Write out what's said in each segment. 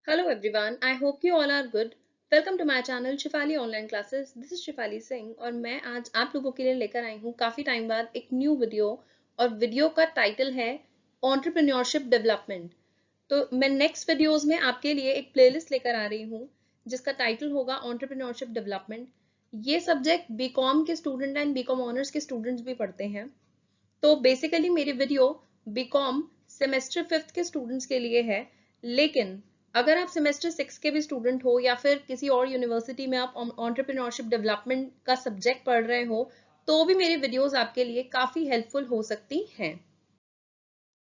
Hello everyone, I hope you all are good. Welcome to my channel Shifali Online Classes. This is Shifali Singh और मैं आज आप लोगों के लिए लेकर आई हूँ काफ़ी टाइम बाद एक न्यू वीडियो और वीडियो का टाइटल है एंटरप्रेन्योरशिप डेवलपमेंट। तो मैं नेक्स्ट वीडियोस में आपके लिए एक प्लेलिस्ट लेकर आ रही हूँ जिसका टाइटल होगा एंटरप्रेन्योरशिप डेवलपमेंट। ये सब्जेक्ट बीकॉम के स्टूडेंट एंड बीकॉम ऑनर्स के स्टूडेंट्स भी पढ़ते हैं। तो बेसिकली मेरी वीडियो बीकॉम सेमेस्टर 5th के स्टूडेंट्स के लिए है, लेकिन अगर आप सेमेस्टर 6 के भी स्टूडेंट हो या फिर किसी और यूनिवर्सिटी में आप एंटरप्रेन्योरशिप डेवलपमेंट का सब्जेक्ट पढ़ रहे हो तो भी मेरी वीडियोस आपके लिए काफ़ी हेल्पफुल हो सकती हैं।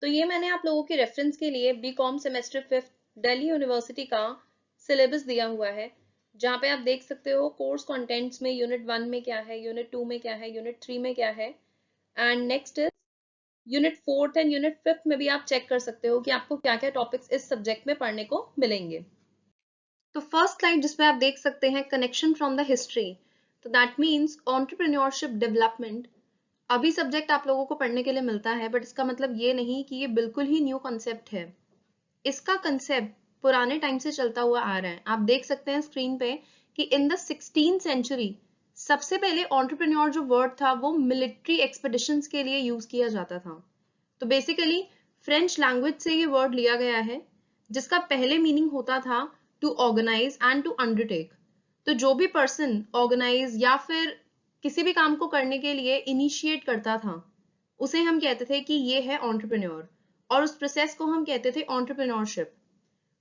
तो ये मैंने आप लोगों के रेफरेंस के लिए BCom semester 5th Delhi university का सिलेबस दिया हुआ है, जहाँ पे आप देख सकते हो कोर्स कंटेंट्स में यूनिट 1 में क्या है, यूनिट 2 में क्या है, यूनिट 3 में क्या है, and next unit 4th and unit 5th में भी आप चेक कर सकते हो कि आपको क्या क्या टॉपिक्स इस सब्जेक्ट में पढ़ने को मिलेंगे। तो फर्स्ट स्लाइड जिसपे आप देख सकते हैं कनेक्शन फ्रॉम द हिस्ट्री, तो दैट मीन्स एंटरप्रेन्योरशिप डेवलपमेंट अभी सब्जेक्ट आप लोगों को पढ़ने के लिए मिलता है, बट इसका मतलब ये नहीं कि ये बिल्कुल ही न्यू कॉन्सेप्ट है। इसका कंसेप्ट पुराने टाइम से चलता हुआ आ रहा है। आप देख सकते हैं स्क्रीन पे कि इन द 16th सेंचुरी सबसे पहले एंटरप्रेन्योर जो वर्ड था वो मिलिट्री एक्सपेडिशंस के लिए यूज किया जाता था। तो बेसिकली फ्रेंच लैंग्वेज से ये वर्ड लिया गया है, जिसका पहले मीनिंग होता था to organise and to undertake. तो जो भी पर्सन ऑर्गेनाइज या फिर किसी भी काम को करने के लिए इनिशिएट करता था उसे हम कहते थे कि ये है एंटरप्रेन्योर, और उस प्रोसेस को हम कहते थे एंटरप्रेन्योरशिप।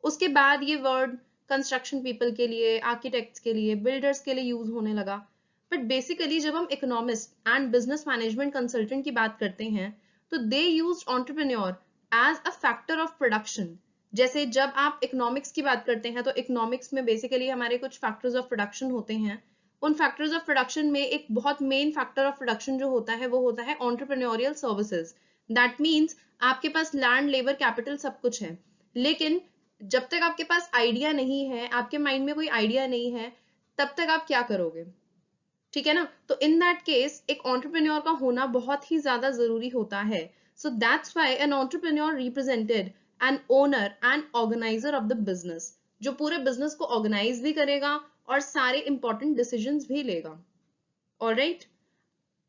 उसके बाद ये वर्ड कंस्ट्रक्शन पीपल के लिए, आर्किटेक्ट्स के लिए, बिल्डर्स के लिए यूज होने लगा। बट बेसिकली जब हम economist and business management consultant की बात करते हैं तो they used entrepreneur as a factor of production. जैसे जब आप इकोनॉमिक्स की बात करते हैं तो इकोनॉमिक्स में बेसिकली हमारे कुछ फैक्टर्स ऑफ प्रोडक्शन होते हैं। उन फैक्टर्स ऑफ प्रोडक्शन में एक बहुत मेन फैक्टर ऑफ प्रोडक्शन जो होता है वो होता है एंटरप्रेन्योरियल सर्विसेज। दैट मीन्स आपके पास लैंड, लेबर, कैपिटल सब कुछ है, लेकिन जब तक आपके पास आइडिया नहीं है, आपके माइंड में कोई आइडिया नहीं है, तब तक आप क्या करोगे? ठीक है ना? तो इन दैट केस एक एंटरप्रेन्योर का होना बहुत ही ज्यादा जरूरी होता है। So that's why an entrepreneur represented an owner and organiser of the business, जो पूरे बिजनेस को ऑर्गेनाइज भी करेगा और सारे इंपॉर्टेंट डिसीजंस भी लेगा। ऑलराइट,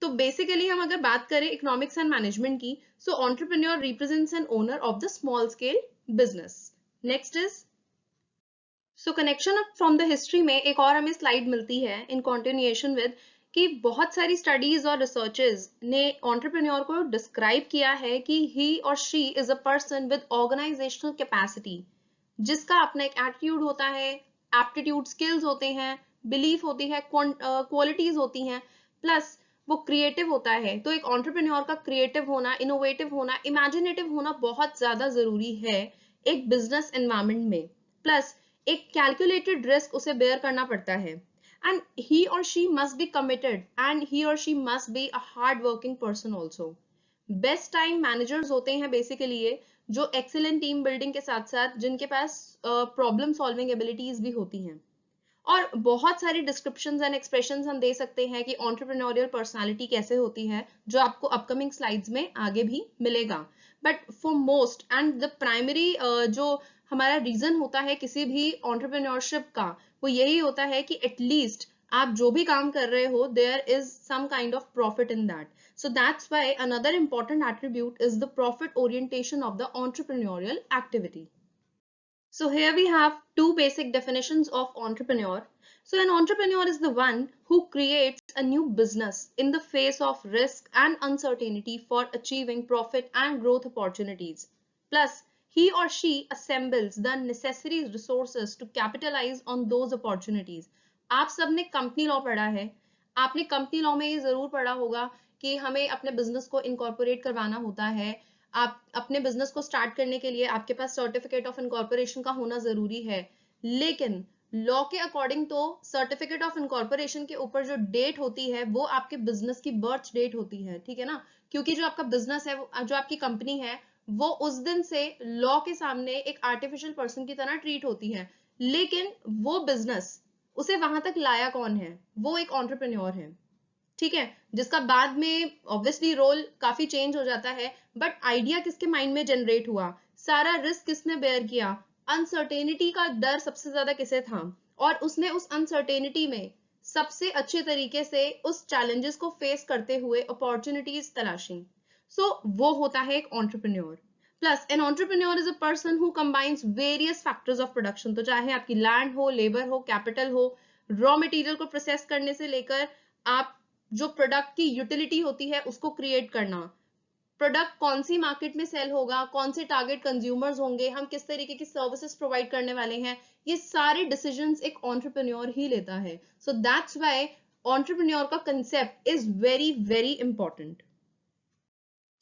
तो बेसिकली हम अगर बात करें इकोनॉमिक्स एंड मैनेजमेंट की, so entrepreneur represents an owner of the small scale business. Next is, so connection from the history में एक और हमें स्लाइड मिलती है इन कॉन्टिन्यूएशन विद कि बहुत सारी स्टडीज और रिसर्चेस ने एंटरप्रेन्योर को डिस्क्राइब किया है कि ही और she is a person with organisational capacity, जिसका अपना एक एटीट्यूड होता है, एप्टीट्यूड, स्किल्स होते हैं, बिलीफ होती है, क्वालिटीज होती हैं, प्लस वो क्रिएटिव होता है। तो एक एंटरप्रेन्योर का क्रिएटिव होना, इनोवेटिव होना, इमेजिनेटिव होना बहुत ज्यादा जरूरी है एक बिजनेस एनवायरनमेंट में। प्लस एक कैलकुलेटेड रिस्क उसे बेयर करना पड़ता है, एंड ही और she must be committed and he और she must be a hard working person also. Best time managers होते हैं बेसिकली ये, जो एक्सीलेंट टीम बिल्डिंग के साथ साथ जिनके पास प्रॉब्लम सॉल्विंग एबिलिटीज भी होती हैं। और बहुत सारी डिस्क्रिप्शंस एंड एक्सप्रेशंस हम दे सकते हैं कि एंटरप्रेन्योरियल पर्सनालिटी कैसे होती है, जो आपको अपकमिंग स्लाइड्स में आगे भी मिलेगा। But for most and the primary जो हमारा रीजन होता है किसी भी एंटरप्रेन्योरशिप का, वो यही होता है कि एटलीस्ट आप जो भी काम कर रहे हो there is some kind of profit in that. So that's why another important attribute is the profit orientation of the entrepreneurial activity. So here we have two basic definitions of entrepreneur. So an entrepreneur is the one who creates a new business in the face of risk and uncertainty for achieving profit and growth opportunities. Plus, he or she assembles the necessary resources to capitalize on those opportunities. आप सबने company law पढ़ा है, आपने company law में ये जरूर पढ़ा होगा कि हमें अपने बिजनेस को इनकॉर्पोरेट करवाना होता है। आप अपने बिजनेस को स्टार्ट करने के लिए आपके पास सर्टिफिकेट ऑफ इनकॉर्पोरेशन का होना जरूरी है, लेकिन लॉ के अकॉर्डिंग तो सर्टिफिकेट ऑफ इनकॉर्पोरेशन के ऊपर जो डेट होती है वो आपके बिजनेस की बर्थ डेट होती है। ठीक है ना? क्योंकि जो आपका बिजनेस है, जो आपकी कंपनी है, वो उस दिन से लॉ के सामने एक आर्टिफिशियल पर्सन की तरह ट्रीट होती है, लेकिन वो बिजनेस उसे वहां तक लाया कौन है? वो एक एंटरप्रेन्योर है। ठीक है, जिसका बाद में ऑब्वियसली रोल काफी चेंज हो जाता है, बट आइडिया किसके माइंड में जनरेट हुआ, सारा रिस्क किसने बेयर किया, अनसर्टेनिटी का डर सबसे ज्यादा किसे था, और उसने उस अनसर्टेनिटी में सबसे अच्छे तरीके से उस चैलेंजेस को फेस करते हुए अपॉर्चुनिटीज तलाशी। वो होता है एक entrepreneur. Plus an entrepreneur is a person who combines various factors of production. तो चाहे आपकी लैंड हो, लेबर हो, कैपिटल हो, रॉ मटेरियल को प्रोसेस करने से लेकर आप जो प्रोडक्ट की यूटिलिटी होती है उसको क्रिएट करना, प्रोडक्ट कौन सी मार्केट में सेल होगा, कौन से टारगेट कंज्यूमर्स होंगे, हम किस तरीके की सर्विसेज प्रोवाइड करने वाले हैं, ये सारे डिसीजंस एक एंटरप्रेन्योर ही लेता है। सो दैट्स व्हाई एंटरप्रेन्योर का concept is very very important.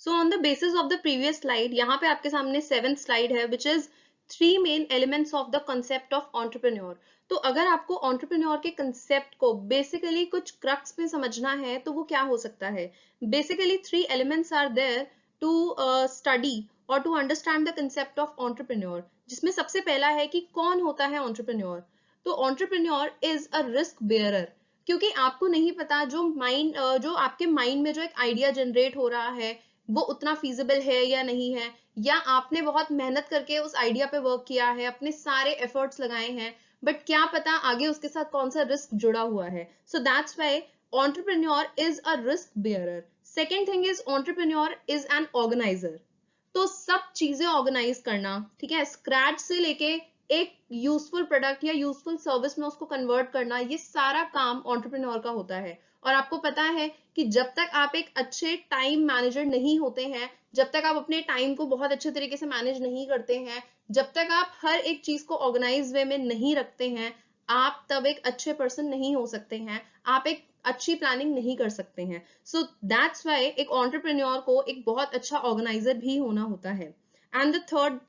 So on the basis of the previous slide, यहाँ पे आपके सामने 7th स्लाइड है, which is 3 main elements of the concept of entrepreneur. तो अगर आपको एंटरप्रेन्योर के कंसेप्ट को बेसिकली कुछ क्रक्स में समझना है तो वो क्या हो सकता है? Basically 3 elements are there to study और to understand the concept of entrepreneur, जिसमें सबसे पहला है कि कौन होता है एंटरप्रेन्योर। तो entrepreneur is a risk bearer, क्योंकि आपको नहीं पता जो आपके माइंड में जो एक आइडिया जनरेट हो रहा है वो उतना फीजिबल है या नहीं है, या आपने बहुत मेहनत करके उस आइडिया पे वर्क किया है, अपने सारे एफर्ट्स लगाए हैं, बट क्या पता आगे उसके साथ कौन सा रिस्क जुड़ा हुआ है। So that's why entrepreneur is a risk bearer. Second thing is entrepreneur is an organiser. तो सब चीजें ऑर्गेनाइज करना, ठीक है, स्क्रैच से लेके एक यूजफुल प्रोडक्ट या यूजफुल सर्विस में उसको कन्वर्ट करना, ये सारा काम एंटरप्रेन्योर का होता है। और आपको पता है कि जब तक आप एक अच्छे टाइम मैनेजर नहीं होते हैं, जब तक आप अपने टाइम को बहुत अच्छे तरीके से मैनेज नहीं करते हैं, जब तक आप हर एक चीज को ऑर्गेनाइज वे में नहीं रखते हैं, आप तब एक अच्छे पर्सन नहीं हो सकते हैं, आप एक अच्छी प्लानिंग नहीं कर सकते हैं। सो दैट्स व्हाई एक एंटरप्रेन्योर को एक बहुत अच्छा ऑर्गेनाइजर भी होना होता है। And the third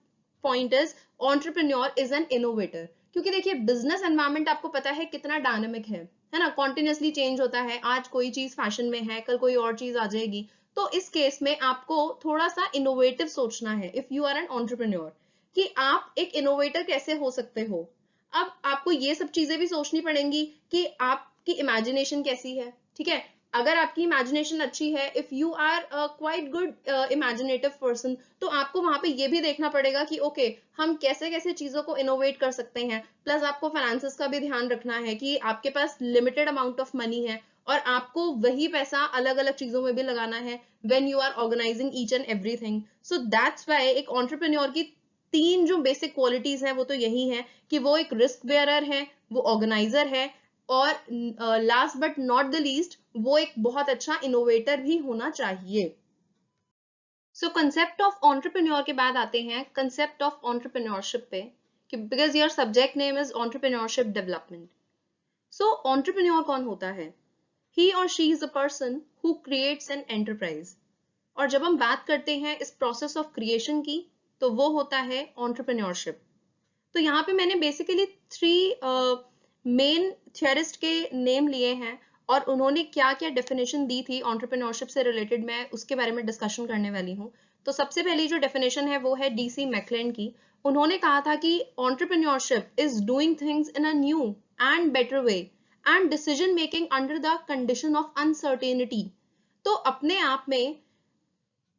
point is entrepreneur is an innovator. क्योंकि देखिए बिजनेस एनवायरनमेंट आपको पता है कितना डायनामिक है ना, कॉन्टिन्यूसली चेंज होता है, आज कोई चीज फैशन में है, कल कोई और चीज आ जाएगी। तो इस केस में आपको थोड़ा सा इनोवेटिव सोचना है if you are an entrepreneur, कि आप एक इनोवेटर कैसे हो सकते हो। अब आपको ये सब चीजें भी सोचनी पड़ेंगी कि आपकी इमेजिनेशन कैसी है, ठीक है। अगर आपकी इमेजिनेशन अच्छी है, if you are quite good imaginative person, तो आपको वहां पे ये भी देखना पड़ेगा कि ओके हम कैसे कैसे चीजों को इनोवेट कर सकते हैं। प्लस आपको फाइनेंसेस का भी ध्यान रखना है कि आपके पास लिमिटेड अमाउंट ऑफ मनी है और आपको वही पैसा अलग अलग चीजों में भी लगाना है when you are organising each and everything. So that's why एक एंटरप्रेन्योर की 3 जो बेसिक क्वालिटीज हैं वो तो यही है कि वो एक रिस्क बेयरर है, वो ऑर्गेनाइजर है, और last but not the least वो एक बहुत अच्छा इनोवेटर भी होना चाहिए। सो कंसेप्ट ऑफ एंटरप्रेन्योर के बाद आते हैं कंसेप्ट ऑफ एंटरप्रेन्योरशिप पे, because your subject name is entrepreneurship development. So entrepreneur कौन होता है? ही और she is a person who creates an enterprise. और जब हम बात करते हैं इस प्रोसेस ऑफ क्रिएशन की, तो वो होता है एंटरप्रेन्योरशिप। तो यहाँ पे मैंने बेसिकली 3 मेन थियरिस्ट के नेम लिए हैं और उन्होंने क्या क्या डेफिनेशन दी थी एंटरप्रेन्योरशिप से रिलेटेड, मैं उसके बारे में डिस्कशन करने वाली हूँ। तो सबसे पहली जो डेफिनेशन है वो है डीसी मैकलेन की। उन्होंने कहा था कि entrepreneurship is doing things in a new and better way and decision making under the condition of uncertainty. तो अपने आप में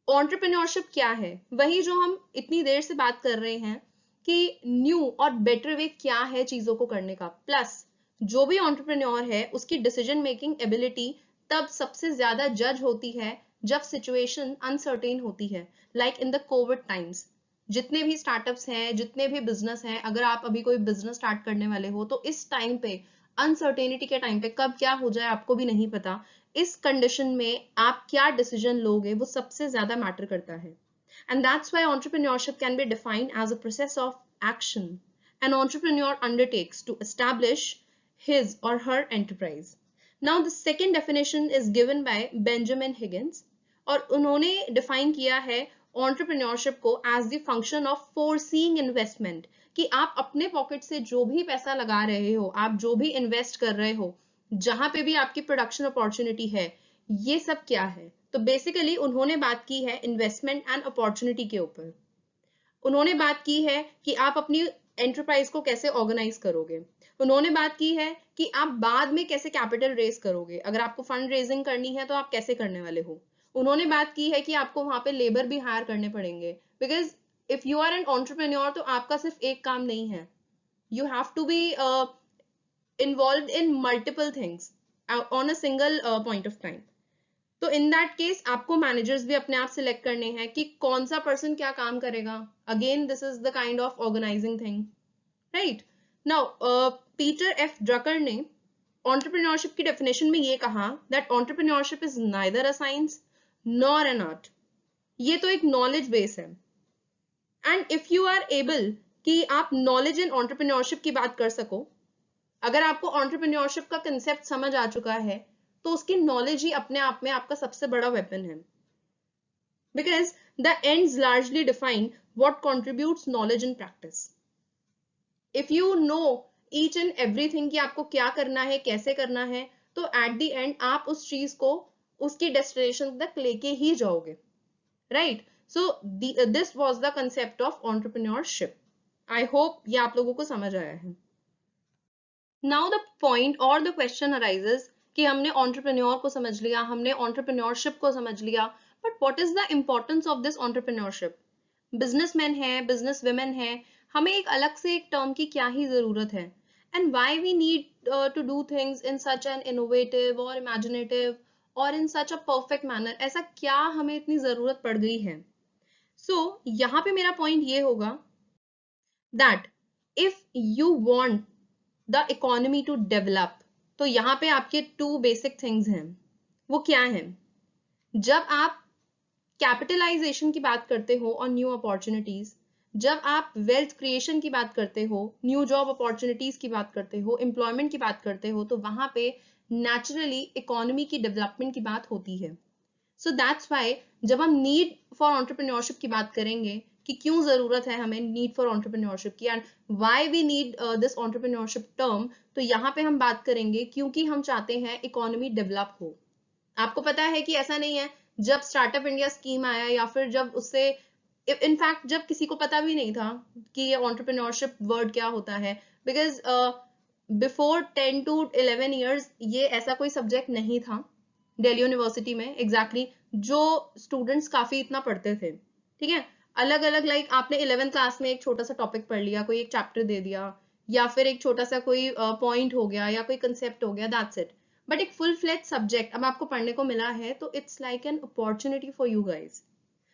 एंटरप्रेन्योरशिप क्या है, वही जो हम इतनी देर से बात कर रहे हैं कि न्यू और बेटर वे क्या है चीजों को करने का। प्लस जो भी एंटरप्रेन्योर है उसकी डिसीजन मेकिंग एबिलिटी तब सबसे ज्यादा जज होती है जब सिचुएशन अनसर्टेन होती है, like in the Covid times. जितने भी स्टार्टअप्स हैं, जितने भी बिजनेस हैं, अगर आप अभी कोई बिजनेस स्टार्ट करने वाले हो तो इस टाइम पे अनसर्टेनिटी के टाइम पे कब क्या हो जाए आपको भी नहीं पता। इस कंडीशन में आप क्या डिसीजन लोगे वो सबसे ज्यादा मैटर करता है। And that's why entrepreneurship can be defined as a process of action an entrepreneur undertakes to establish his or her enterprise. Now the second definition is given by Benjamin Higgins और उन्होंने define किया है entrepreneurship को as the function of foreseeing investment, कि आप अपने pocket से जो भी पैसा लगा रहे हो, आप जो भी इन्वेस्ट कर रहे हो, जहां पे भी आपकी प्रोडक्शन अपॉर्चुनिटी है, ये सब क्या है। तो बेसिकली उन्होंने बात की है इन्वेस्टमेंट एंड अपॉर्चुनिटी के ऊपर। उन्होंने बात की है कि आप अपनी एंटरप्राइज को कैसे ऑर्गेनाइज करोगे। उन्होंने बात की है कि आप बाद में कैसे कैपिटल रेज करोगे, अगर आपको फंड रेजिंग करनी है तो आप कैसे करने वाले हो। उन्होंने बात की है कि आपको वहां पे लेबर भी हायर करने पड़ेंगे, because if you are an entrepreneur तो आपका सिर्फ एक काम नहीं है, you have to be involve in multiple things on a single point of time. तो इन दैट केस आपको मैनेजर्स भी अपने आप सिलेक्ट करने हैं कि कौन सा पर्सन क्या काम करेगा। Again this is the kind of organising thing, right. Now Peter F Drucker ने एंटरप्रेन्योरशिप की डेफिनेशन में ये कहा that entrepreneurship is neither a science nor an art. ये तो एक नॉलेज बेस है, and if you are able कि आप नॉलेज इन एंटरप्रेन्योरशिप की बात कर सको, अगर आपको एंटरप्रेन्योरशिप का कंसेप्ट समझ आ चुका है तो उसकी नॉलेज ही अपने आप में आपका सबसे बड़ा वेपन है, because the ends largely define what contributes knowledge in practice. If you know each and everything कि आपको क्या करना है, कैसे करना है, तो एट द एंड आप उस चीज को उसकी डेस्टिनेशन तक लेके ही जाओगे, right. So this was the concept of entrepreneurship. I hope ये आप लोगों को समझ आया है। नाउ द पॉइंट और द क्वेश्चन अराइजेस कि हमने एंटरप्रेन्योर को समझ लिया, हमने एंटरप्रेन्योरशिप को समझ लिया, but what is the importance of this entrepreneurship? Businessman है, बिजनेस वुमेन है, हमें एक अलग से एक टर्म की क्या ही जरूरत है? And why we need to do things in such an innovative और इमेजिनेटिव और in such a perfect manner? ऐसा क्या हमें इतनी जरूरत पड़ गई है? सो यहाँ पे मेरा पॉइंट ये होगा that if you want the economy to develop, तो यहाँ पे आपके टू बेसिक थिंग्स हैं। वो क्या है? जब आप कैपिटलाइजेशन की बात करते हो और न्यू अपॉर्चुनिटीज, जब आप वेल्थ क्रिएशन की बात करते हो, न्यू जॉब अपॉर्चुनिटीज की बात करते हो, एम्प्लॉयमेंट की बात करते हो, तो वहां पे नेचुरली इकोनॉमी की डेवलपमेंट की बात होती है। सो दैट्स वाई जब हम नीड फॉर एंटरप्रेन्योरशिप की बात करेंगे कि क्यों जरूरत है हमें नीड फॉर एंटरप्रेन्योरशिप की and why we need this entrepreneurship term, तो यहाँ पे हम बात करेंगे क्योंकि हम चाहते हैं इकोनॉमी डेवलप हो। आपको पता है कि ऐसा नहीं है, जब स्टार्टअप इंडिया स्कीम आया या फिर जब उससे इनफैक्ट जब किसी को पता भी नहीं था कि ये एंटरप्रेन्योरशिप वर्ड क्या होता है, बिकॉज बिफोर 10 to 11 ईयर्स ये ऐसा कोई सब्जेक्ट नहीं था दिल्ली यूनिवर्सिटी में एग्जैक्टली जो स्टूडेंट्स काफी इतना पढ़ते थे, ठीक है। अलग अलग लाइक आपने 11th क्लास में एक छोटा सा टॉपिक पढ़ लिया, कोई एक चैप्टर दे दिया या फिर एक छोटा सा कोई पॉइंट हो गया या कोई कंसेप्ट हो गया, दैट्स इट। बट एक फुल फ्लेज सब्जेक्ट अब आपको पढ़ने को मिला है तो it's like an opportunity for you guys.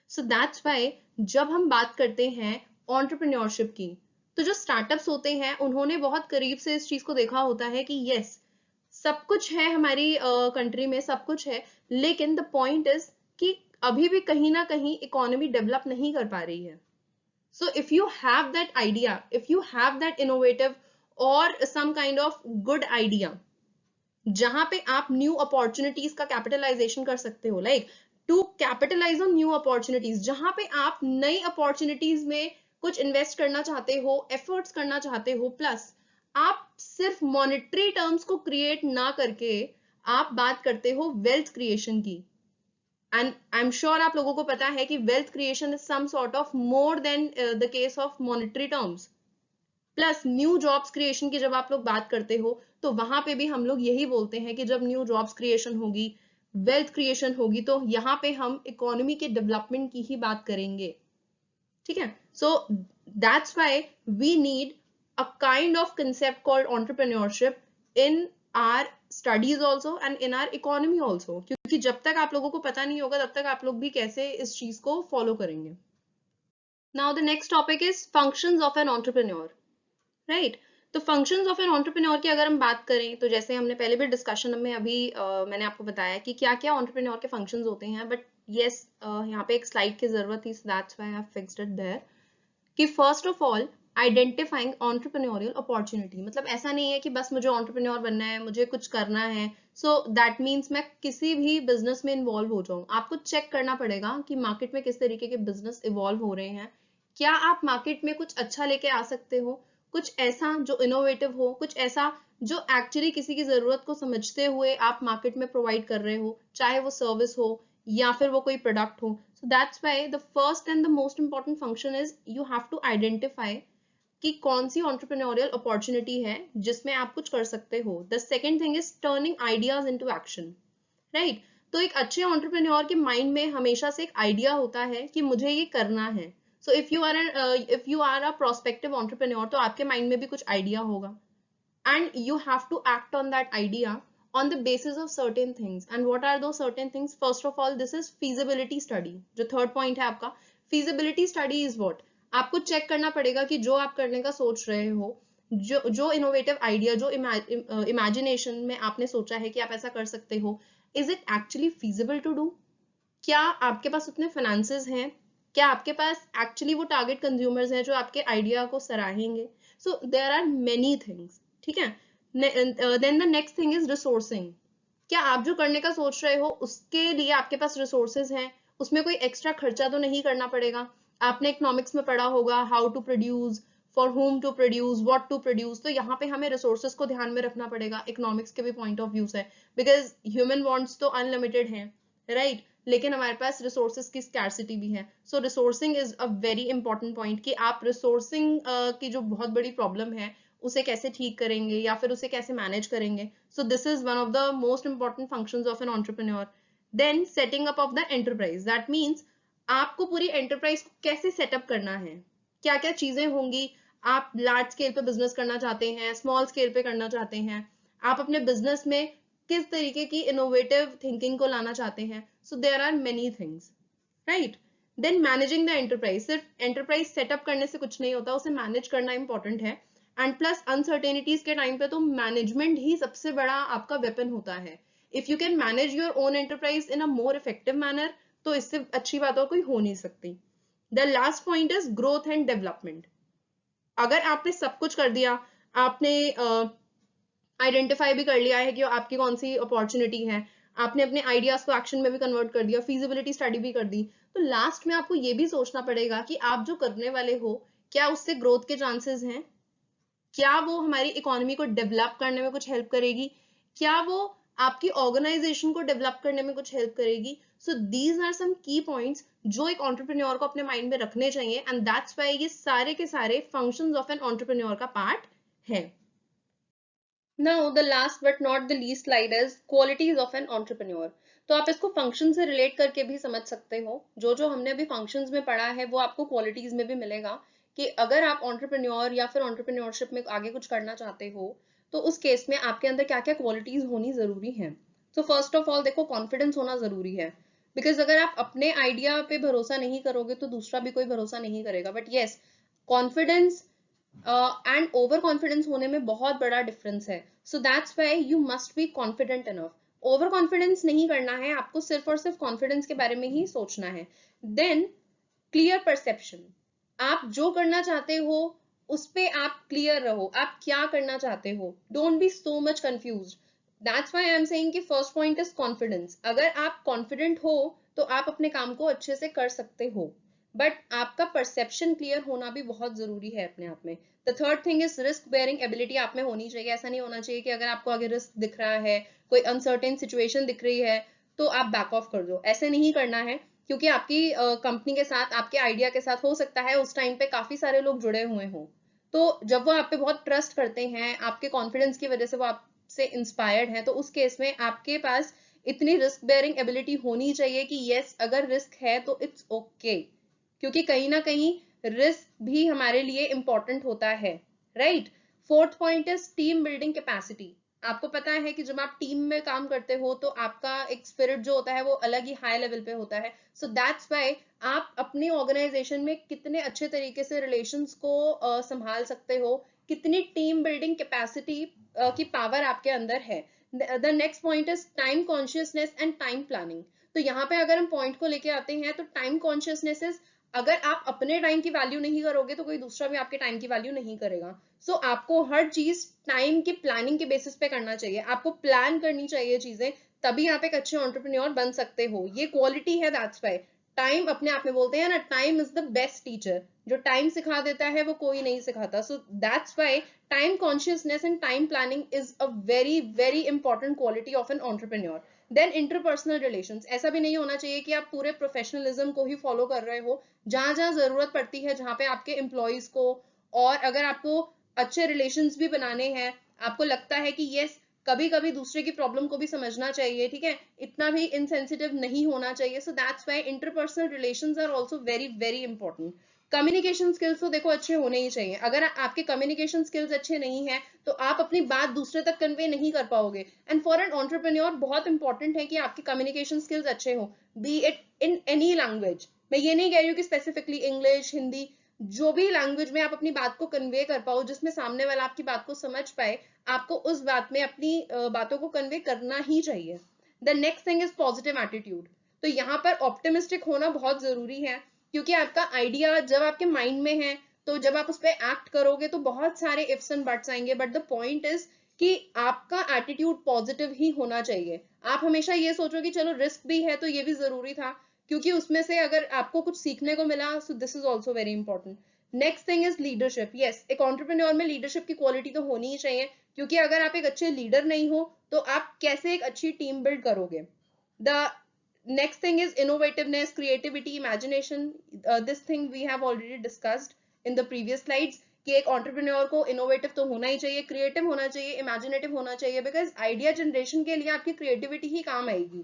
So that's why जब हम बात करते हैं एंटरप्रेन्योरशिप की, तो जो स्टार्टअप्स होते हैं उन्होंने बहुत करीब से इस चीज को देखा होता है कि यस सब कुछ है हमारी कंट्री में, सब कुछ है, लेकिन द पॉइंट इज कि अभी भी कहीं ना कहीं इकोनॉमी डेवलप नहीं कर पा रही है। So if you have that idea, if you have that innovative और some kind of good idea जहां पे आप न्यू अपॉर्चुनिटीज का कैपिटलाइजेशन कर सकते हो, like to capitalise on new opportunities, जहां पे आप नई अपॉर्चुनिटीज में कुछ इन्वेस्ट करना चाहते हो, एफर्ट्स करना चाहते हो, प्लस आप सिर्फ मॉनेटरी टर्म्स को क्रिएट ना करके आप बात करते हो वेल्थ क्रिएशन की। एंड आई एम श्योर आप लोगों को पता है कि wealth creation is some sort of more than the case of monetary terms. Plus new jobs creation की जब आप लोग बात करते हो तो वहां पे भी हम लोग यही बोलते हैं कि जब न्यू जॉब्स क्रिएशन होगी, वेल्थ क्रिएशन होगी, तो यहाँ पे हम इकोनॉमी के डेवलपमेंट की ही बात करेंगे, ठीक है। So that's why we need a kind of concept called entrepreneurship in our studies also and in our economy also, क्योंकि जब तक आप लोगों को पता नहीं होगा तब तक आप लोग भी कैसे इस चीज को फॉलो करेंगे। Now the next topic is functions of an entrepreneur, right. तो फंक्शंस ऑफ एन एंटरप्रेन्योर की अगर हम बात करें तो जैसे हमने पहले भी डिस्कशन में अभी मैंने आपको बताया कि क्या क्या एंटरप्रेन्योर के फंक्शंस होते हैं, बट यस यहाँ पे एक स्लाइड की जरूरत थी, so that's why I have fixed it there कि first of all identifying entrepreneurial opportunity. मतलब ऐसा नहीं है कि बस मुझे एंटरप्रेन्योर बनना है, मुझे कुछ करना है, सो दैट मीन्स मैं किसी भी बिजनेस में इन्वॉल्व हो जाऊं। आपको चेक करना पड़ेगा कि मार्केट में किस तरीके के बिजनेस इवॉल्व हो रहे हैं, क्या आप मार्केट में कुछ अच्छा लेके आ सकते हो, कुछ ऐसा जो इनोवेटिव हो, कुछ ऐसा जो एक्चुअली किसी की जरूरत को समझते हुए आप मार्केट में प्रोवाइड कर रहे हो, चाहे वो सर्विस हो या फिर वो कोई प्रोडक्ट हो। So that's why the first and the most important function is you have to identify कि कौन सी entrepreneurial opportunity है जिसमें आप कुछ कर सकते हो। The second thing is turning ideas into action, right? तो एक अच्छे entrepreneur के माइंड में हमेशा से एक आइडिया होता है कि मुझे ये करना है, so if you are a prospective entrepreneur, तो आपके माइंड में भी कुछ आइडिया होगा, and you have to act on that idea on the basis of certain things. And what are those certain things? First of all, this is feasibility study. जो third point है आपका, feasibility study is what? आपको check करना पड़ेगा कि जो आप करने का सोच रहे हो, जो इनोवेटिव आइडिया, जो इमेजिनेशन में आपने सोचा है कि आप ऐसा कर सकते हो, is it actually feasible to do? क्या आपके पास उतने फाइनेंसेस हैं? क्या आपके पास एक्चुअली वो टारगेट कंज्यूमर्स हैं जो आपके आइडिया को सराहेंगे? So there are many things, ठीक है। Then the next thing is resourcing. क्या आप जो करने का सोच रहे हो उसके लिए आपके पास रिसोर्सेज हैं? उसमें कोई एक्स्ट्रा खर्चा तो नहीं करना पड़ेगा? आपने इकोनॉमिक्स में पढ़ा होगा how to produce, for whom to produce, what to produce. तो यहाँ पे हमें रिसोर्सेज को ध्यान में रखना पड़ेगा, इकोनॉमिक्स के भी पॉइंट ऑफ व्यू से, बिकॉज ह्यूमन वांट्स तो अनलिमिटेड हैं, राइट? लेकिन हमारे पास रिसोर्सेज की स्कैर्सिटी भी है। So resourcing is a very important point, कि आप रिसोर्सिंग की जो बहुत बड़ी प्रॉब्लम है उसे कैसे ठीक करेंगे या फिर उसे कैसे मैनेज करेंगे। So this is one of the most important functions of an entrepreneur. Then setting up of the enterprise, that means आपको पूरी एंटरप्राइज को कैसे सेटअप करना है, क्या क्या चीजें होंगी। आप लार्ज स्केल पे बिजनेस करना चाहते हैं, स्मॉल स्केल पे करना चाहते हैं, आप अपने बिजनेस में किस तरीके की इनोवेटिव थिंकिंग को लाना चाहते हैं। So there are many things, right? Then managing the enterprise, सिर्फ एंटरप्राइज सेटअप करने से कुछ नहीं होता, उसे मैनेज करना इंपॉर्टेंट है। एंड प्लस अनसर्टेनिटीज के टाइम पे तो मैनेजमेंट ही सबसे बड़ा आपका वेपन होता है। If you can manage your own enterprise in a more effective manner, तो इससे अच्छी बात और कोई हो नहीं सकती। The last point is growth and development. अगर आपने सब कुछ कर दिया, आपने आइडेंटिफाई भी कर लिया है कि आपकी कौन सी अपॉर्चुनिटी है, आपने अपने आइडियाज को एक्शन में भी कन्वर्ट कर दिया, फीजिबिलिटी स्टडी भी कर दी, तो लास्ट में आपको ये भी सोचना पड़ेगा कि आप जो करने वाले हो, क्या उससे ग्रोथ के चांसेस हैं? क्या वो हमारी इकोनॉमी को डेवलप करने में कुछ हेल्प करेगी? क्या वो आपकी ऑर्गेनाइजेशन को डेवलप करने में कुछ हेल्प करेगी? सो दीज आर सम की पॉइंट्स जो एक एंटरप्रेन्योर को अपने माइंड में रखने चाहिए, एंड दैट्स व्हाई ये सारे के सारे फंक्शंस ऑफ एन एंटरप्रेन्योर का पार्ट है। Now, the last but not the least slide is qualities of an entrepreneur. तो आप इसको फंक्शन से रिलेट करके भी समझ सकते हो। जो हमने अभी फंक्शंस में पढ़ा है वो आपको क्वालिटीज में भी मिलेगा, कि अगर आप एंटरप्रेन्योर या फिर एंटरप्रेन्योरशिप में आगे कुछ करना चाहते हो, तो उस केस में आपके अंदर क्या क्या क्वालिटीज होनी जरूरी है। तो फर्स्ट ऑफ ऑल देखो, कॉन्फिडेंस होना जरूरी है, बिकॉज अगर आप अपने आइडिया पे भरोसा नहीं करोगे तो दूसरा भी कोई भरोसा नहीं करेगा। But yes, confidence and over confidence होने में बहुत बड़ा डिफरेंस है। So that's why you must be confident enough. Over confidence नहीं करना है आपको, सिर्फ और सिर्फ कॉन्फिडेंस के बारे में ही सोचना है। देन क्लियर परसेप्शन, आप जो करना चाहते हो उस पे आप क्लियर रहो, आप क्या करना चाहते हो। Don't be so much confused. That's why I am saying कि फर्स्ट पॉइंट इज कॉन्फिडेंस। अगर आप कॉन्फिडेंट हो तो आप अपने काम को अच्छे से कर सकते हो, बट आपका परसेप्शन क्लियर होना भी बहुत जरूरी है अपने आप में। The third thing is risk bearing ability आप में होनी चाहिए। ऐसा नहीं होना चाहिए कि अगर आपको आगे रिस्क दिख रहा है, कोई अनसर्टेन सिचुएशन दिख रही है, तो आप बैक ऑफ कर दो। ऐसे नहीं करना है, क्योंकि आपकी कंपनी के साथ, आपके आइडिया के साथ हो सकता है उस टाइम पे काफी सारे लोग जुड़े हुए हों। तो जब वो आप पे बहुत ट्रस्ट करते हैं, आपके कॉन्फिडेंस की वजह से वो आपसे इंस्पायर्ड हैं, तो उस केस में आपके पास इतनी रिस्क बेयरिंग एबिलिटी होनी चाहिए कि यस, अगर रिस्क है तो इट्स ओके, क्योंकि कहीं ना कहीं रिस्क भी हमारे लिए इंपॉर्टेंट होता है, right? Fourth point is team building capacity. आपको पता है कि जब आप टीम में काम करते हो तो आपका एक स्पिरिट जो होता है वो अलग ही हाई लेवल पे होता है। सो दैट्स व्हाई आप अपनी ऑर्गेनाइजेशन में कितने अच्छे तरीके से रिलेशंस को संभाल सकते हो, कितनी टीम बिल्डिंग कैपेसिटी की पावर आपके अंदर है। The next point is time consciousness and time planning. तो यहाँ पे अगर हम पॉइंट को लेके आते हैं तो टाइम कॉन्शियसनेस इज, अगर आप अपने टाइम की वैल्यू नहीं करोगे तो कोई दूसरा भी आपके टाइम की वैल्यू नहीं करेगा। सो आपको हर चीज टाइम की प्लानिंग के बेसिस पे करना चाहिए, आपको प्लान करनी चाहिए चीजें, तभी आप एक अच्छे एंटरप्रेन्योर बन सकते हो। ये क्वालिटी है। दैट्स व्हाई टाइम, अपने आप में बोलते हैं ना, time is the best teacher. जो टाइम सिखा देता है वो कोई नहीं सिखाता। So that's why time consciousness and time planning is a very very important quality of an entrepreneur. Then interpersonal relations, ऐसा भी नहीं होना चाहिए कि आप पूरे प्रोफेशनलिज्म को ही फॉलो कर रहे हो। जहां जहां जरूरत पड़ती है, जहां पे आपके एम्प्लॉयज को, और अगर आपको अच्छे रिलेशंस भी बनाने हैं, आपको लगता है कि यस, कभी कभी दूसरे की प्रॉब्लम को भी समझना चाहिए, ठीक है, इतना भी इनसेंसिटिव नहीं होना चाहिए। So that's why interpersonal relations are also very very important. Communication skills तो देखो अच्छे होने ही चाहिए। अगर आपके कम्युनिकेशन स्किल्स अच्छे नहीं है तो आप अपनी बात दूसरे तक कन्वे नहीं कर पाओगे। एंड फॉर एन एंटरप्रेन्योर बहुत इंपॉर्टेंट है कि आपके कम्युनिकेशन स्किल्स अच्छे हो, B it in any language. मैं ये नहीं कह रही हूँ कि स्पेसिफिकली इंग्लिश, हिंदी, जो भी लैंग्वेज में आप अपनी बात को कन्वे कर पाओ, जिसमें सामने वाला आपकी बात को समझ पाए, आपको उस बात में अपनी बातों को कन्वे करना ही चाहिए। The next thing is positive attitude. तो यहाँ पर ऑप्टिमिस्टिक होना बहुत जरूरी है, क्योंकि आपका आइडिया जब आपके माइंड में है तो जब आप उस पर एक्ट करोगे तो बहुत सारे इफ्स एंड बट्स आएंगे। बट द पॉइंट इज कि आपका एटीट्यूड पॉजिटिव ही होना चाहिए। आप हमेशा ये सोचो कि चलो रिस्क भी है तो ये भी जरूरी था, क्योंकि उसमें से अगर आपको कुछ सीखने को मिला, सो this is also very important. Next thing is leadership. Yes, एक एंटरप्रेन्योर में लीडरशिप की क्वालिटी तो होनी ही चाहिए, क्योंकि अगर आप एक अच्छे लीडर नहीं हो तो आप कैसे एक अच्छी टीम बिल्ड करोगे। The next thing is innovativeness, creativity, imagination. This thing we have already discussed in the previous slides कि एक entrepreneur को innovative तो होना ही चाहिए, creative होना चाहिए, imaginative होना चाहिए, because idea generation के लिए आपकी creativity ही काम आएगी।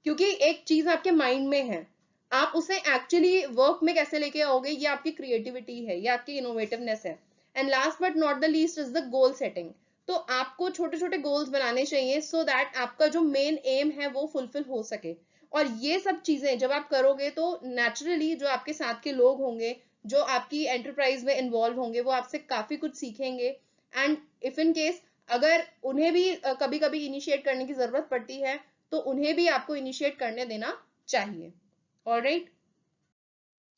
क्योंकि एक चीज आपके माइंड में है, आप उसे एक्चुअली वर्क में कैसे लेके आओगे, ये आपकी क्रिएटिविटी है, ये आपकी इनोवेटिवनेस है। And last but not the least is the goal setting. तो आपको छोटे छोटे गोल्स बनाने चाहिए सो दैट आपका जो मेन एम है वो फुलफिल हो सके। और ये सब चीजें जब आप करोगे तो नेचुरली जो आपके साथ के लोग होंगे, जो आपकी एंटरप्राइज में इन्वॉल्व होंगे, वो आपसे काफी कुछ सीखेंगे। एंड इफ इन केस अगर उन्हें भी कभी कभी इनिशिएट करने की जरूरत पड़ती है तो उन्हें भी आपको इनिशिएट करने देना चाहिए। Alright,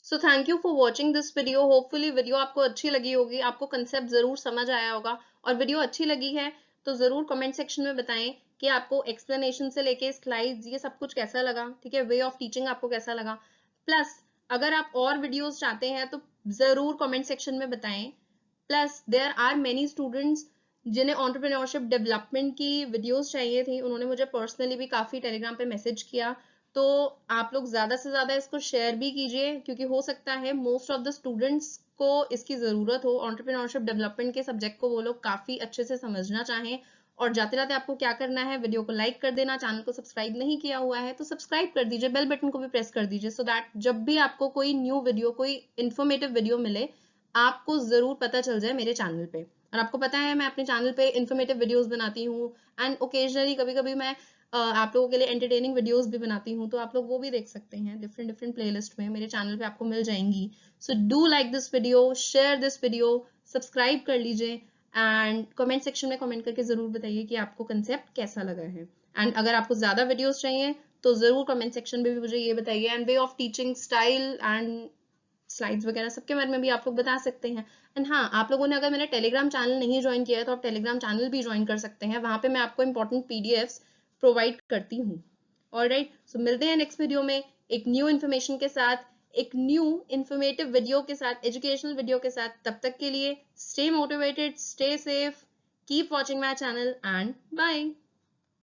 so thank you for watching this video. Hopefully video आपको अच्छी लगी होगी, आपको कंसेप्ट जरूर समझ आया होगा। और वीडियो अच्छी लगी है तो जरूर कमेंट सेक्शन में बताएं कि आपको एक्सप्लेनेशन से लेके स्लाइड्स ये सब कुछ कैसा लगा, ठीक है, वे ऑफ टीचिंग आपको कैसा लगा। प्लस अगर आप और वीडियोस चाहते हैं तो जरूर कमेंट सेक्शन में बताएं। Plus there are many students जिन्हें एंटरप्रेन्योरशिप डेवलपमेंट की वीडियोस चाहिए थी, उन्होंने मुझे पर्सनली भी काफी टेलीग्राम पे मैसेज किया। तो आप लोग ज्यादा से ज्यादा इसको शेयर भी कीजिए, क्योंकि हो सकता है मोस्ट ऑफ द स्टूडेंट्स को इसकी जरूरत हो। एंटरप्रेन्योरशिप डेवलपमेंट के सब्जेक्ट को वो लोग काफी अच्छे से समझना चाहें। और जाते जाते आपको क्या करना है, वीडियो को लाइक कर देना, चैनल को सब्सक्राइब नहीं किया हुआ है तो सब्सक्राइब कर दीजिए, बेल बटन को भी प्रेस कर दीजिए, सो दैट जब भी आपको कोई न्यू वीडियो, कोई इन्फॉर्मेटिव वीडियो मिले, आपको जरूर पता चल जाए मेरे चैनल पे। और आपको पता है मैं अपने चैनल पे इन्फॉर्मेटिव वीडियोस बनाती हूँ, एंड ओकेजनली कभी कभी मैं आप लोगों के लिए एंटरटेनिंग वीडियोस भी बनाती हूँ, तो आप लोग वो भी देख सकते हैं। डिफरेंट डिफरेंट प्लेलिस्ट में मेरे चैनल पे आपको मिल जाएंगी। So do like this video, share this video, subscribe कर लीजिए, एंड कमेंट सेक्शन में कमेंट करके जरूर बताइए कि आपको कंसेप्ट कैसा लगा है। एंड अगर आपको ज्यादा वीडियोस चाहिए तो जरूर कमेंट सेक्शन में भी मुझे ये बताइए। And way of teaching style and slides वगैरह सबके बारे में भी आप लोग बता सकते हैं। एंड हाँ, आप लोगों ने अगर मेरा टेलीग्राम चैनल नहीं ज्वाइन किया है तो आप टेलीग्राम चैनल भी ज्वाइन कर सकते हैं, वहां पे मैं आपको इंपॉर्टेंट पीडीएफ्स प्रोवाइड करती हूँ। ऑलराइट, सो मिलते हैं नेक्स्ट वीडियो में एक न्यू इन्फॉर्मेशन के साथ, एक न्यू इन्फॉर्मेटिव वीडियो के साथ, एजुकेशनल वीडियो के साथ। तब तक के लिए stay motivated, stay safe, keep watching my channel and bye.